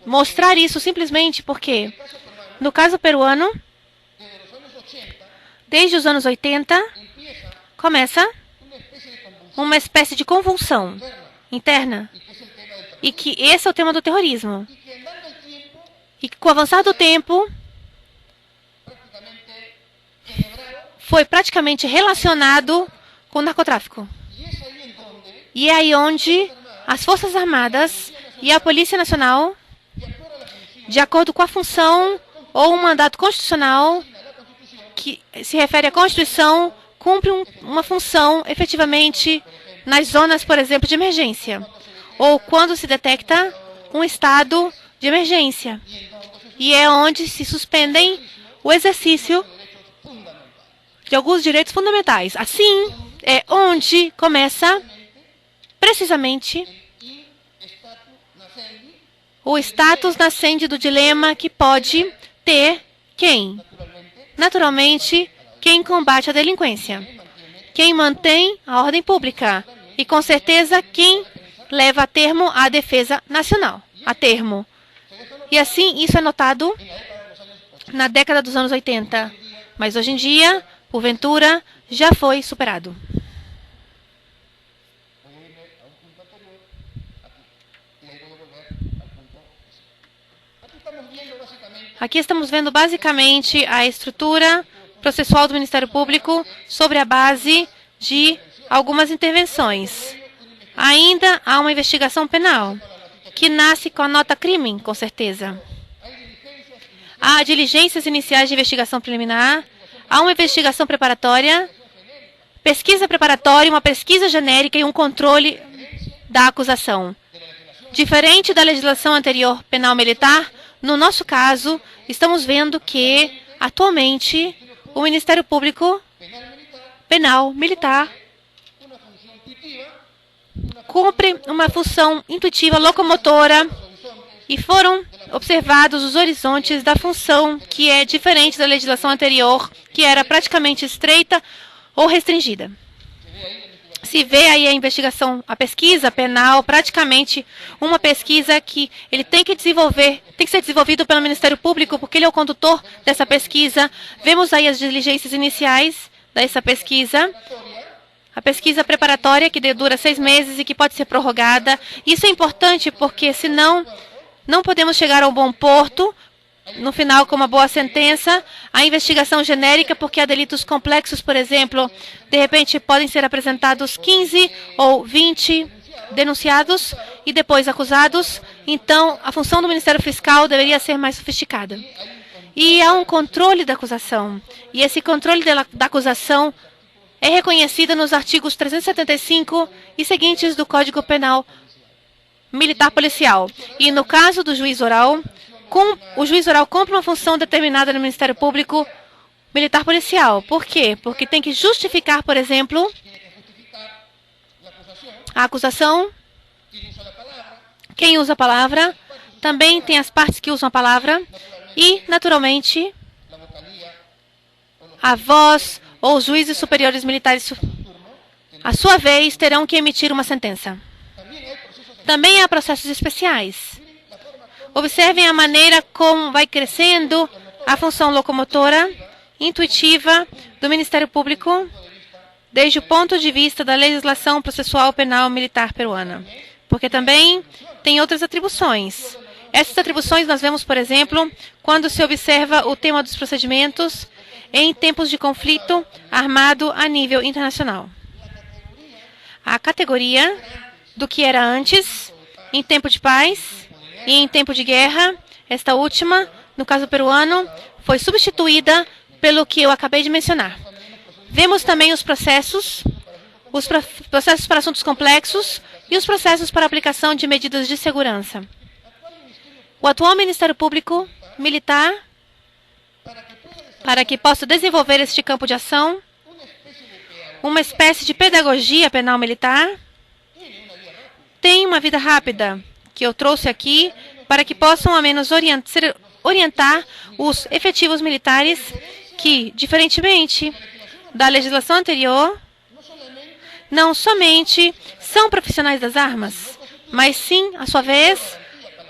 mostrar isso simplesmente porque, no caso peruano, desde os anos 80, começa uma espécie de convulsão interna, e que esse é o tema do terrorismo, e que com o avançar do tempo foi praticamente relacionado com o narcotráfico. E é aí onde as Forças Armadas e a Polícia Nacional, de acordo com a função ou um mandato constitucional que se refere à Constituição, cumprem uma função efetivamente nas zonas, por exemplo, de emergência, ou quando se detecta um estado de emergência. E é onde se suspendem o exercício de alguns direitos fundamentais. Assim, é onde começa, precisamente, o status nascente do dilema que pode ter quem? Naturalmente, quem combate a delinquência, quem mantém a ordem pública e, com certeza, quem leva a termo a defesa nacional. A termo. E assim, isso é notado na década dos anos 80. Mas hoje em dia, porventura, já foi superado. Aqui estamos vendo basicamente a estrutura processual do Ministério Público sobre a base de algumas intervenções. Ainda há uma investigação penal, que nasce com a nota crime, com certeza. Há diligências iniciais de investigação preliminar, há uma investigação preparatória, pesquisa preparatória, uma pesquisa genérica e um controle da acusação. Diferente da legislação anterior penal militar, no nosso caso, estamos vendo que, atualmente, o Ministério Público Penal Militar cumpre uma função intuitiva, locomotora, e foram observados os horizontes da função que é diferente da legislação anterior, que era praticamente estreita ou restringida. Se vê aí a investigação, a pesquisa penal, praticamente uma pesquisa que ele tem que desenvolver, tem que ser desenvolvido pelo Ministério Público, porque ele é o condutor dessa pesquisa. Vemos aí as diligências iniciais dessa pesquisa. A pesquisa preparatória, que dura 6 meses e que pode ser prorrogada. Isso é importante porque, senão, não podemos chegar ao bom porto, no final, com uma boa sentença. A investigação genérica, porque há delitos complexos, por exemplo, de repente podem ser apresentados 15 ou 20 denunciados e depois acusados. Então, a função do Ministério Fiscal deveria ser mais sofisticada. E há um controle da acusação. E esse controle da acusação é reconhecido nos artigos 375 e seguintes do Código Penal Militar Policial. E no caso do juiz oral, o juiz oral cumpre uma função determinada no Ministério Público Militar Policial. Por quê? Porque tem que justificar, por exemplo, a acusação. Quem usa a palavra, também tem as partes que usam a palavra e, naturalmente, a voz ou os juízes superiores militares, à sua vez, terão que emitir uma sentença. Também há processos especiais. Observem a maneira como vai crescendo a função locomotora. intuitiva do Ministério Público desde o ponto de vista da legislação processual penal militar peruana, porque também tem outras atribuições. Essas atribuições nós vemos, por exemplo, quando se observa o tema dos procedimentos em tempos de conflito armado a nível internacional. A categoria do que era antes, em tempo de paz e em tempo de guerra, esta última, no caso peruano, foi substituída pelo que eu acabei de mencionar. Vemos também os processos para assuntos complexos e os processos para aplicação de medidas de segurança. O atual Ministério Público Militar, para que possa desenvolver este campo de ação, uma espécie de pedagogia penal militar, tem uma vida rápida, que eu trouxe aqui, para que possam ao menos orientar os efetivos militares que, diferentemente da legislação anterior, não somente são profissionais das armas, mas sim, à sua vez,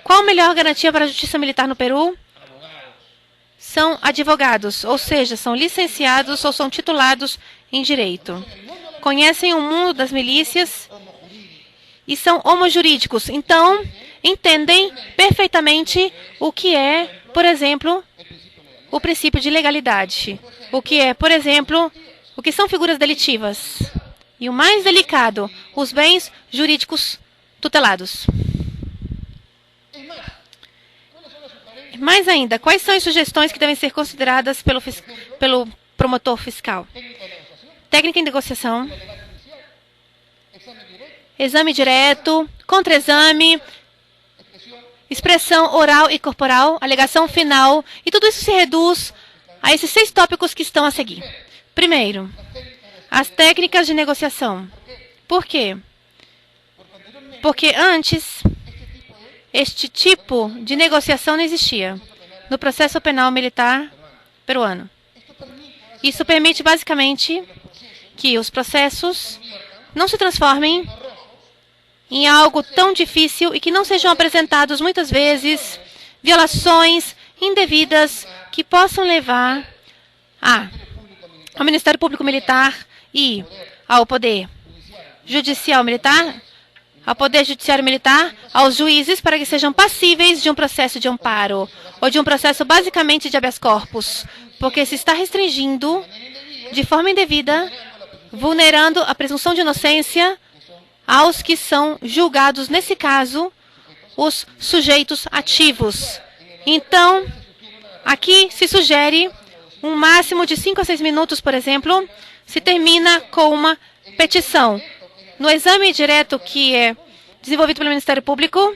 qual a melhor garantia para a justiça militar no Peru? São advogados, ou seja, são licenciados ou são titulados em direito. Conhecem o mundo das milícias e são homojurídicos. Então, entendem perfeitamente o que é, por exemplo, o princípio de legalidade. O que é, por exemplo, o que são figuras delitivas. E o mais delicado, os bens jurídicos tutelados. Mais ainda, quais são as sugestões que devem ser consideradas pelo promotor fiscal? Técnica em negociação, exame direto, contra-exame, expressão oral e corporal, alegação final, e tudo isso se reduz a esses 6 tópicos que estão a seguir. Primeiro, as técnicas de negociação. Por quê? Porque antes, este tipo de negociação não existia no processo penal militar peruano. Isso permite, basicamente, que os processos não se transformem em algo tão difícil e que não sejam apresentados, muitas vezes, violações indevidas que possam levar ao Ministério Público Militar e ao Poder Judicial Militar, ao Poder Judiciário Militar, aos juízes, para que sejam passíveis de um processo de amparo ou de um processo basicamente de habeas corpus, porque se está restringindo de forma indevida, vulnerando a presunção de inocência aos que são julgados, nesse caso, os sujeitos ativos. Então, aqui se sugere um máximo de 5 a 6 minutos, por exemplo, se termina com uma petição. No exame direto que é desenvolvido pelo Ministério Público,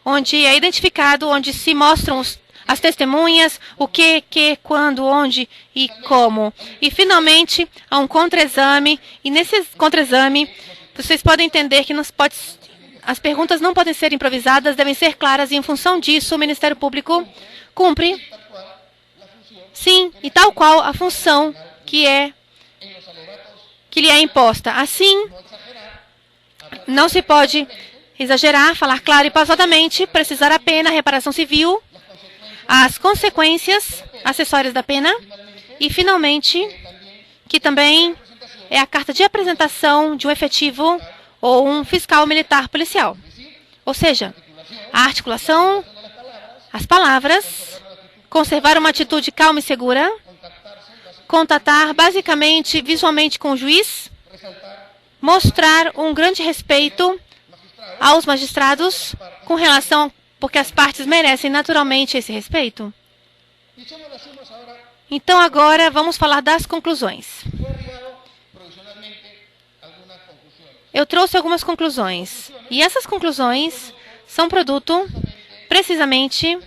onde é identificado, onde se mostram as testemunhas, o que, quando, onde e como. E, finalmente, há um contra-exame, e nesse contra-exame, vocês podem entender que as perguntas não podem ser improvisadas, devem ser claras, e, em função disso, o Ministério Público cumpre, sim, e tal qual a função que lhe é imposta. Assim, não se pode exagerar, falar claro e pausadamente, precisar a pena, a reparação civil, as consequências acessórias da pena e, finalmente, que também é a carta de apresentação de um efetivo ou um fiscal militar policial. Ou seja, a articulação, as palavras, conservar uma atitude calma e segura, contatar basicamente, visualmente com o juiz, mostrar um grande respeito aos magistrados com relação, porque as partes merecem naturalmente esse respeito. Então agora vamos falar das conclusões. Eu trouxe algumas conclusões, e essas conclusões são produto, precisamente,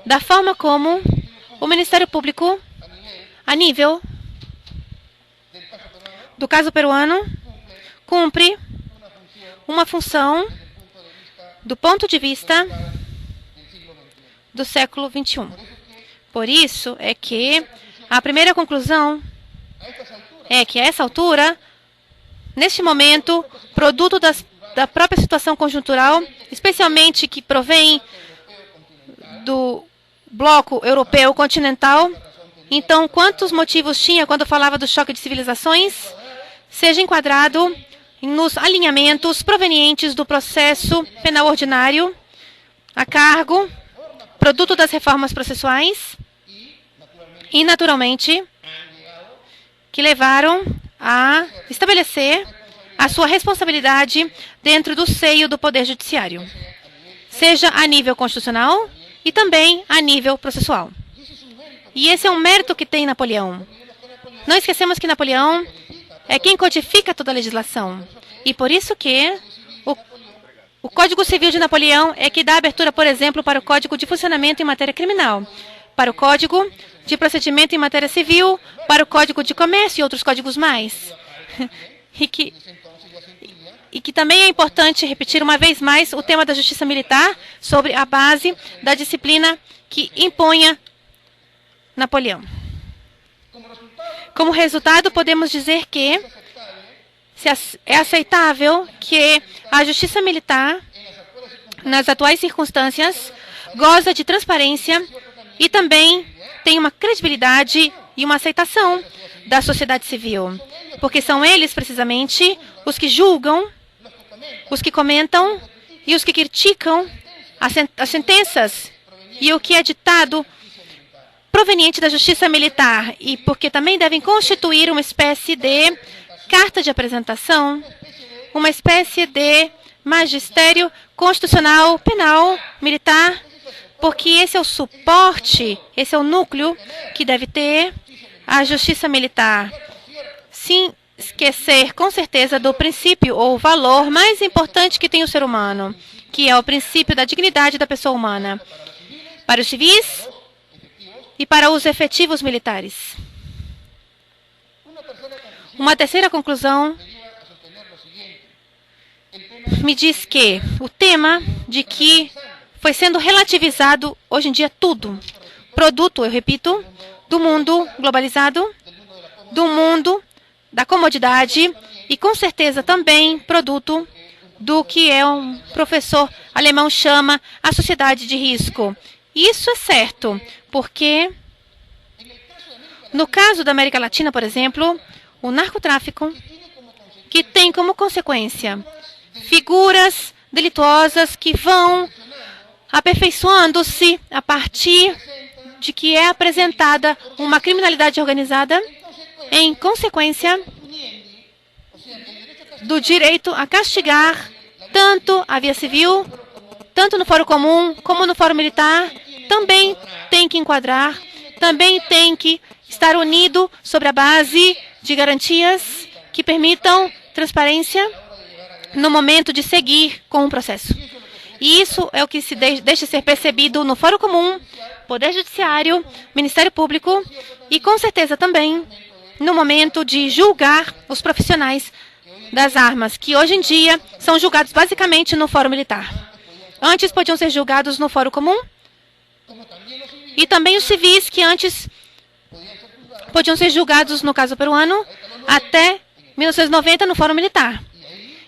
da forma como o Ministério Público, a nível do caso peruano, cumpre uma função do ponto de vista do século XXI. Por isso é que a primeira conclusão é que, a essa altura, neste momento, produto da própria situação conjuntural, especialmente que provém do bloco europeu continental, Então, quantos motivos tinha quando falava do choque de civilizações? Seja enquadrado nos alinhamentos provenientes do processo penal ordinário, a cargo, produto das reformas processuais e, naturalmente, que levaram a estabelecer a sua responsabilidade dentro do seio do Poder Judiciário, seja a nível constitucional e também a nível processual. E esse é um mérito que tem Napoleão. Não esquecemos que Napoleão é quem codifica toda a legislação. E por isso que o Código Civil de Napoleão é que dá abertura, por exemplo, para o Código de Funcionamento em Matéria Criminal, para o Código de Procedimento em Matéria Civil, para o Código de Comércio e outros códigos mais. E que também é importante repetir uma vez mais o tema da justiça militar sobre a base da disciplina que impunha Napoleão. Como resultado, podemos dizer que é aceitável que a justiça militar, nas atuais circunstâncias, goza de transparência e também tem uma credibilidade e uma aceitação da sociedade civil, porque são eles, precisamente, os que julgam, os que comentam e os que criticam as sentenças e o que é ditado proveniente da justiça militar, e porque também devem constituir uma espécie de carta de apresentação, uma espécie de magistério constitucional, penal, militar, porque esse é o suporte, esse é o núcleo que deve ter a justiça militar. Sim, esquecer com certeza do princípio ou valor mais importante que tem o ser humano, que é o princípio da dignidade da pessoa humana, para os civis e para os efetivos militares. Uma terceira conclusão me diz que o tema de que foi sendo relativizado hoje em dia tudo, produto, eu repito, do mundo globalizado, do mundo da comodidade e com certeza também produto do que um professor alemão chama a sociedade de risco. Isso é certo, porque no caso da América Latina, por exemplo, o narcotráfico, que tem como consequência figuras delituosas que vão aperfeiçoando-se a partir de que é apresentada uma criminalidade organizada, em consequência do direito a castigar tanto a via civil, tanto no fórum comum como no fórum militar, também tem que enquadrar, também tem que estar unido sobre a base de garantias que permitam transparência no momento de seguir com o processo. E isso é o que se deixa ser percebido no fórum comum, Poder Judiciário, Ministério Público e, com certeza, também no momento de julgar os profissionais das armas, que hoje em dia são julgados basicamente no fórum militar. Antes podiam ser julgados no fórum comum e também os civis que antes podiam ser julgados, no caso peruano, até 1990 no fórum militar.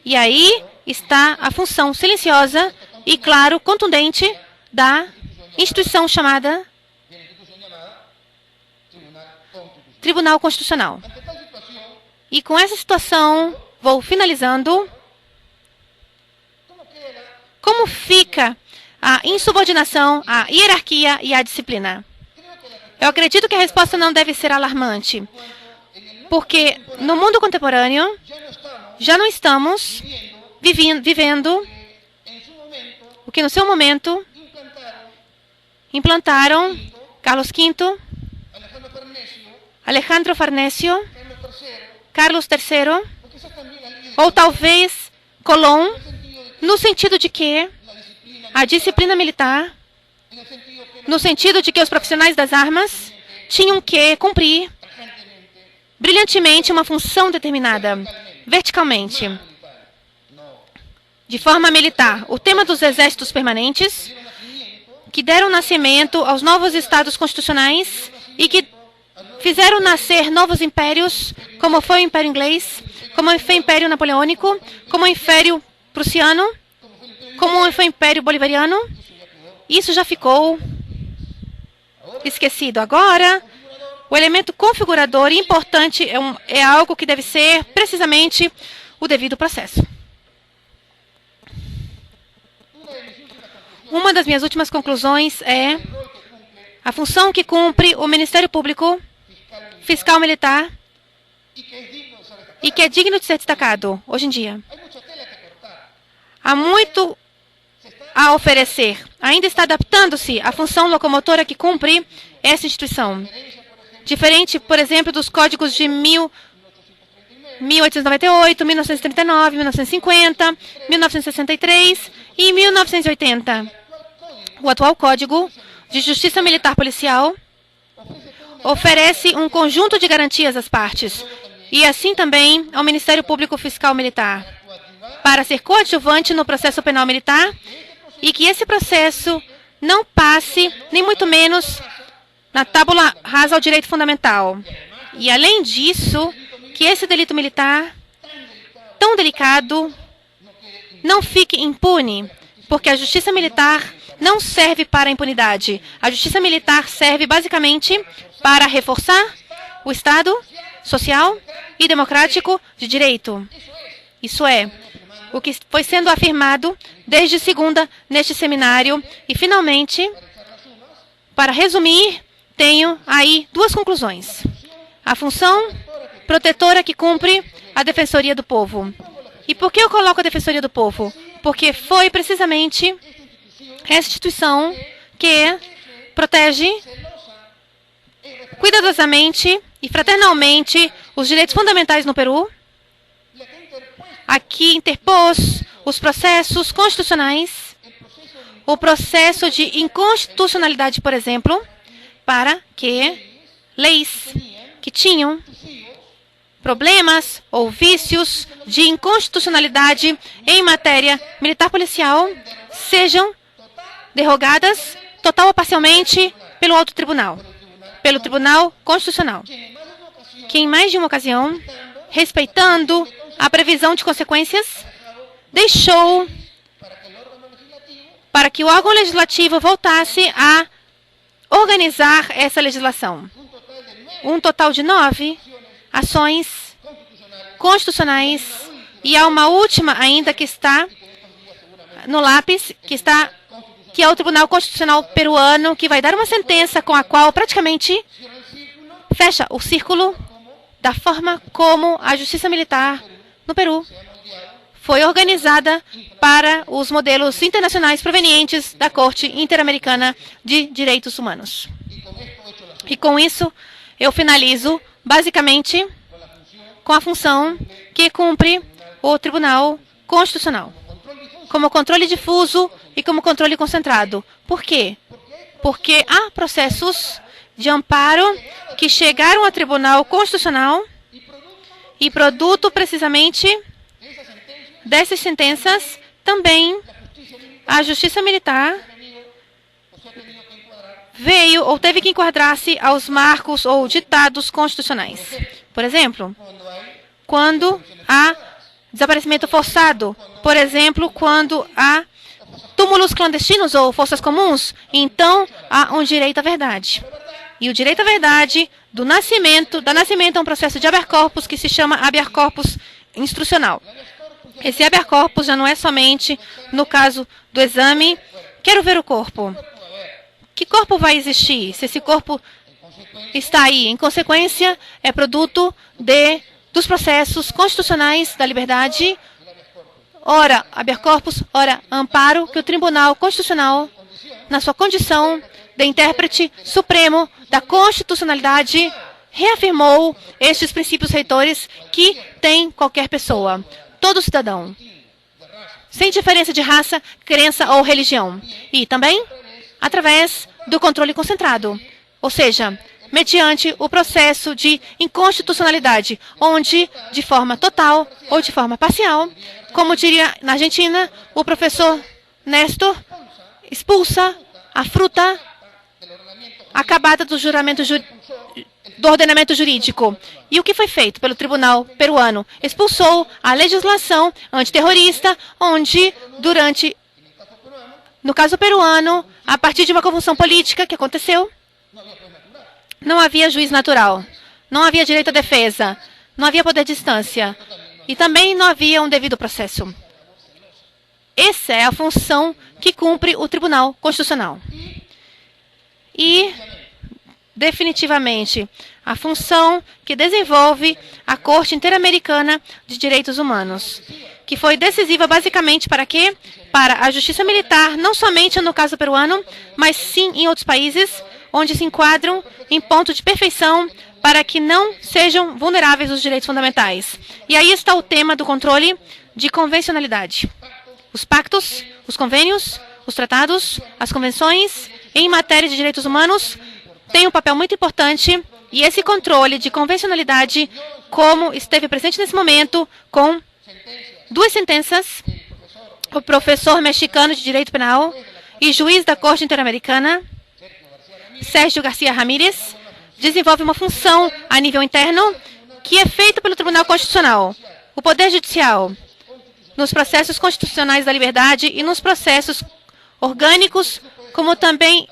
E aí está a função silenciosa e, claro, contundente da instituição chamada Tribunal Constitucional. E com essa situação, vou finalizando. Como fica a insubordinação, a hierarquia e a disciplina? Eu acredito que a resposta não deve ser alarmante, porque no mundo contemporâneo já não estamos vivendo o que no seu momento implantaram Carlos V, Alejandro Farnésio, Carlos III, ou talvez Colón, no sentido de que a disciplina militar, no sentido de que os profissionais das armas tinham que cumprir brilhantemente uma função determinada, verticalmente, de forma militar. O tema dos exércitos permanentes, que deram nascimento aos novos estados constitucionais e que fizeram nascer novos impérios, como foi o Império Inglês, como foi o Império Napoleônico, como o Império Prussiano, como foi o Império Bolivariano. Isso já ficou esquecido. Agora, O elemento configurador e importante é algo que deve ser precisamente o devido processo. Uma das minhas últimas conclusões é a função que cumpre o Ministério Público Fiscal Militar e que é digno de ser destacado hoje em dia. Há muito a oferecer. Ainda está adaptando-se à função locomotora que cumpre essa instituição. Diferente, por exemplo, dos códigos de 1898, 1939, 1950, 1963 e 1980. O atual Código de Justiça Militar Policial oferece um conjunto de garantias às partes e assim também ao Ministério Público Fiscal Militar para ser coadjuvante no processo penal militar e que esse processo não passe, nem muito menos, na tábula rasa ao direito fundamental. E, além disso, que esse delito militar, tão delicado, não fique impune, porque a justiça militar não serve para a impunidade. A justiça militar serve, basicamente, para reforçar o Estado social e democrático de direito. Isso é o que foi sendo afirmado desde segunda neste seminário. E, finalmente, para resumir, tenho aí duas conclusões. A função protetora que cumpre a Defensoria do Povo. E por que eu coloco a Defensoria do Povo? Porque foi precisamente essa instituição que protege cuidadosamente e fraternalmente os direitos fundamentais no Peru, aqui interpôs os processos constitucionais, o processo de inconstitucionalidade, por exemplo, para que leis que tinham problemas ou vícios de inconstitucionalidade em matéria militar policial sejam derrogadas total ou parcialmente pelo Alto Tribunal, pelo Tribunal Constitucional, que em mais de uma ocasião, respeitando a previsão de consequências, deixou para que o órgão legislativo voltasse a organizar essa legislação. Um total de 9 ações constitucionais e há uma última ainda que está no lápis, que é o Tribunal Constitucional Peruano, que vai dar uma sentença com a qual praticamente fecha o círculo da forma como a justiça militar no Peru foi organizada para os modelos internacionais provenientes da Corte Interamericana de Direitos Humanos. E com isso, eu finalizo, basicamente, com a função que cumpre o Tribunal Constitucional, como controle difuso e como controle concentrado. Por quê? Porque há processos de amparo que chegaram ao Tribunal Constitucional e, produto precisamente dessas sentenças, também a Justiça Militar veio ou teve que enquadrar-se aos marcos ou ditados constitucionais. Por exemplo, quando há desaparecimento forçado, por exemplo, quando há túmulos clandestinos ou forças comuns, então há um direito à verdade. E o direito à verdade da nascimento é um processo de habeas corpus que se chama habeas corpus instrucional. Esse habeas corpus já não é somente no caso do exame, quero ver o corpo. Que corpo vai existir se esse corpo está aí? Em consequência, é produto dos processos constitucionais da liberdade, ora habeas corpus, ora amparo, que o Tribunal Constitucional, na sua condição de intérprete supremo da constitucionalidade, reafirmou estes princípios reitores que tem qualquer pessoa, todo cidadão, sem diferença de raça, crença ou religião. E também através do controle concentrado, ou seja, mediante o processo de inconstitucionalidade, onde, de forma total ou de forma parcial, como diria na Argentina, o professor Néstor expulsa a fruta acabada do ordenamento jurídico. E o que foi feito pelo Tribunal Peruano? Expulsou a legislação antiterrorista, onde, no caso peruano, a partir de uma convulsão política que aconteceu, Não havia juiz natural, não havia direito à defesa, não havia poder de instância e também não havia um devido processo. Essa é a função que cumpre o Tribunal Constitucional. E, definitivamente, a função que desenvolve a Corte Interamericana de Direitos Humanos, que foi decisiva basicamente para quê? Para a justiça militar, não somente no caso peruano, mas sim em outros países, onde se enquadram em ponto de perfeição para que não sejam vulneráveis os direitos fundamentais. E aí está o tema do controle de convencionalidade. Os pactos, os convênios, os tratados, as convenções em matéria de direitos humanos têm um papel muito importante e esse controle de convencionalidade, como esteve presente nesse momento com 2 sentenças, o professor mexicano de direito penal e juiz da Corte Interamericana, Sérgio Garcia Ramírez, desenvolve uma função a nível interno que é feita pelo Tribunal Constitucional. O Poder Judicial, nos processos constitucionais da liberdade e nos processos orgânicos, como também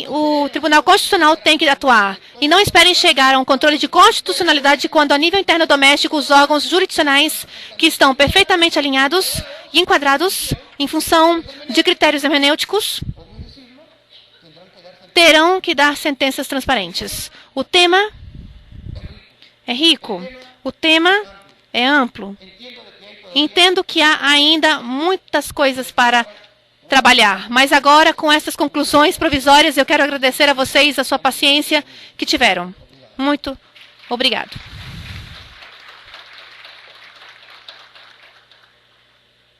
o Tribunal Constitucional tem que atuar. E não esperem chegar a um controle de constitucionalidade quando, a nível interno doméstico, os órgãos jurisdicionais que estão perfeitamente alinhados e enquadrados em função de critérios hermenêuticos terão que dar sentenças transparentes. O tema é rico, o tema é amplo. Entendo que há ainda muitas coisas para trabalhar, mas agora, com essas conclusões provisórias, eu quero agradecer a vocês a sua paciência que tiveram. Muito obrigado.